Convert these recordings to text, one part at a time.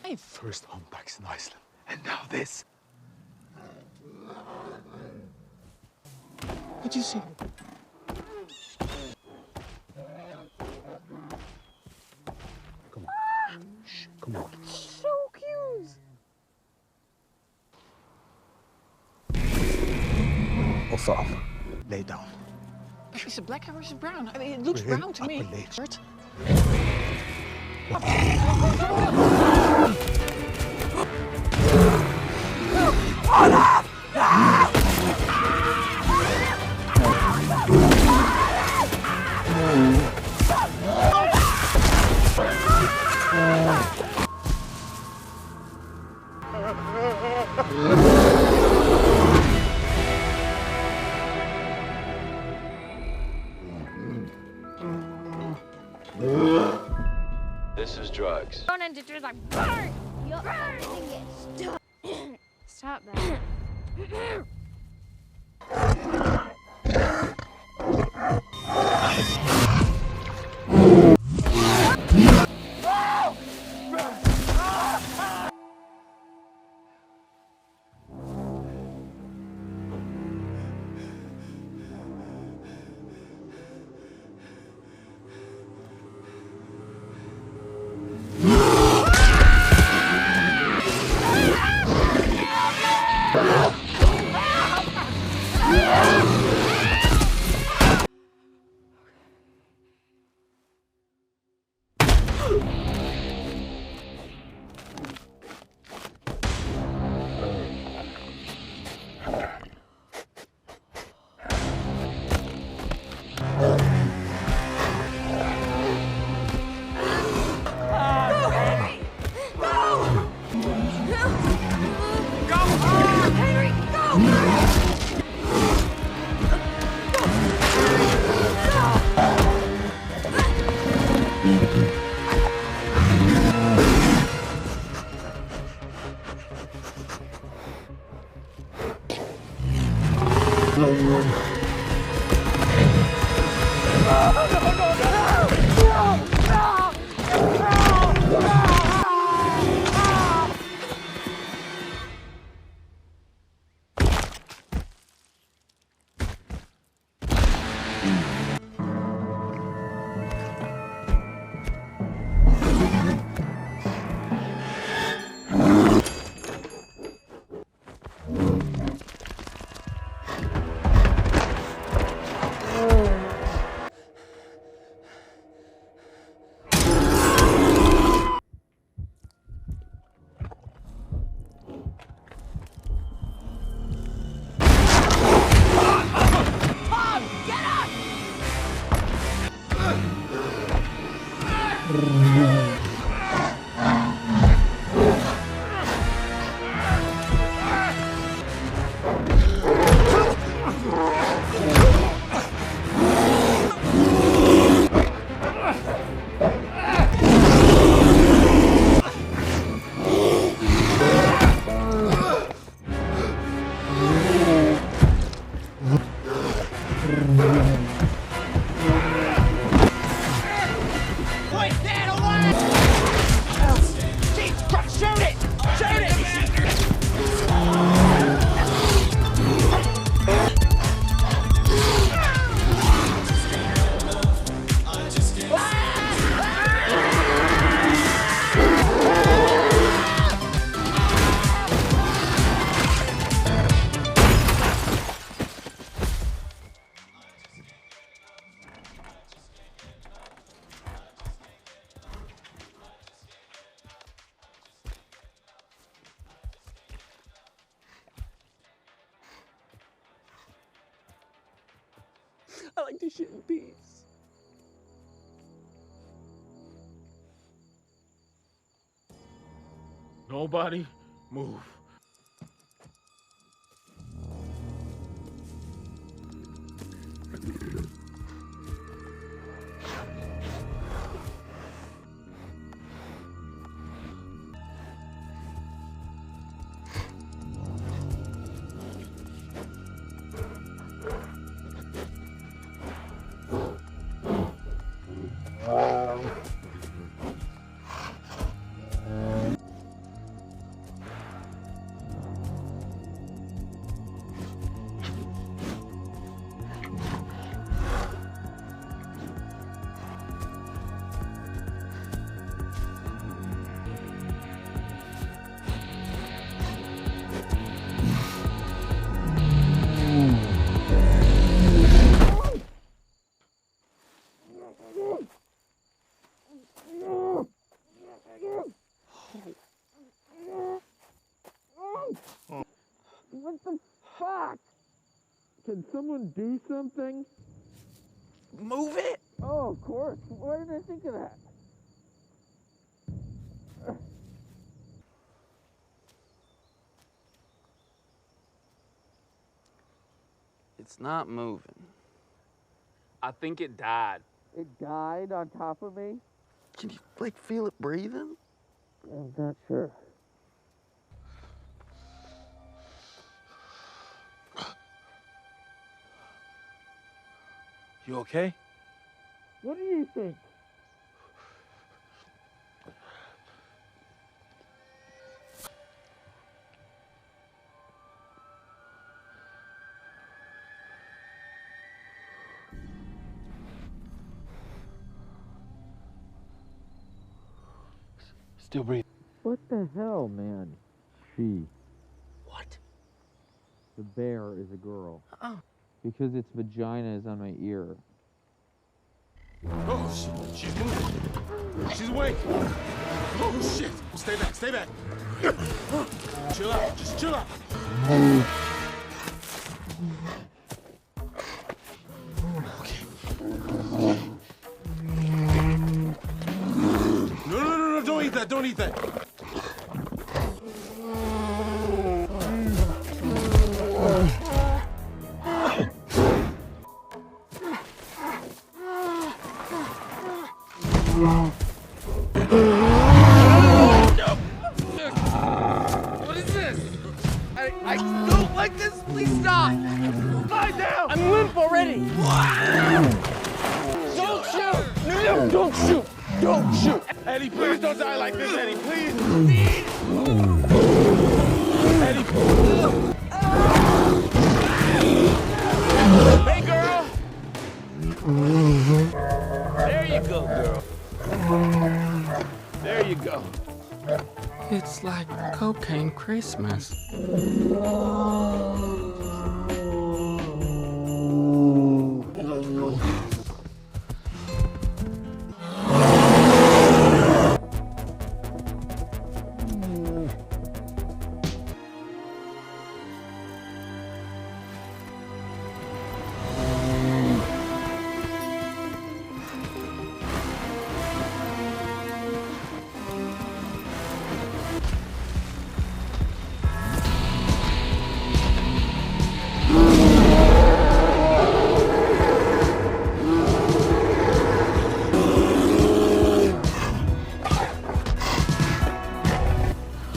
life. First humpbacks in Iceland, and now this. What'd you see? Come on. Shh, come on. So cute. What's up? Lay down. Is it black hair or is it brown? I mean, it looks brown to me. Appellate. This is drugs. Stop that. I like to shit in peace. Nobody move. What the fuck? Can someone do something? Move it? Oh, of course. Why didn't I think of that? It's not moving. I think it died. It died on top of me? Can you, like, feel it breathing? I'm not sure. You okay? What do you think? Still breathing. What the hell, man? She. What? The bear is a girl. Oh. Because its vagina is on my ear. Oh, shit. She's moving. She's awake. Oh, shit. Stay back. Stay back. Chill out. Just chill out. Okay. No. Don't eat that. Don't eat that. What is this? I don't like this. Please stop. Lie down. I'm limp already! Don't shoot! No, don't shoot! Don't shoot! Eddie, please don't die like this, Eddie. Please. Eddie. Hey, girl. There you go, girl. There you go. It's like cocaine Christmas.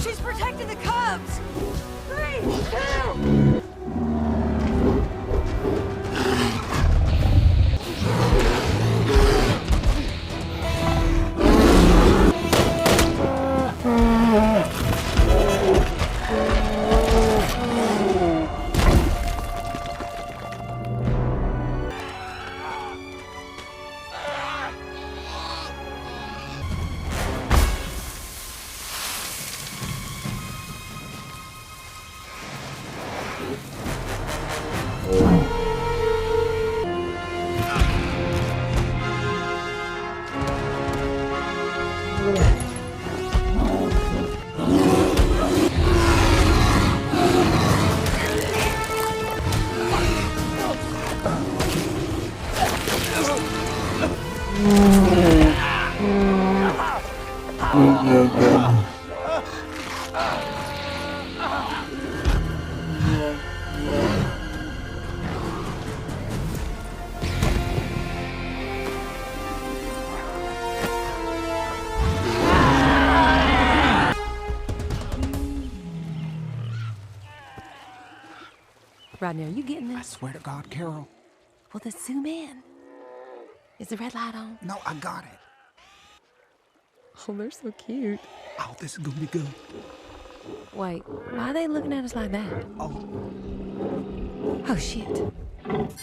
She's protecting the cubs! 3, 2! Rodney, are you getting this? I swear to God, Carol. Well, then zoom in. Is the red light on? No, I got it. Oh, they're so cute. Oh, this is gonna be good. Wait, why are they looking at us like that? Oh. Oh, shit.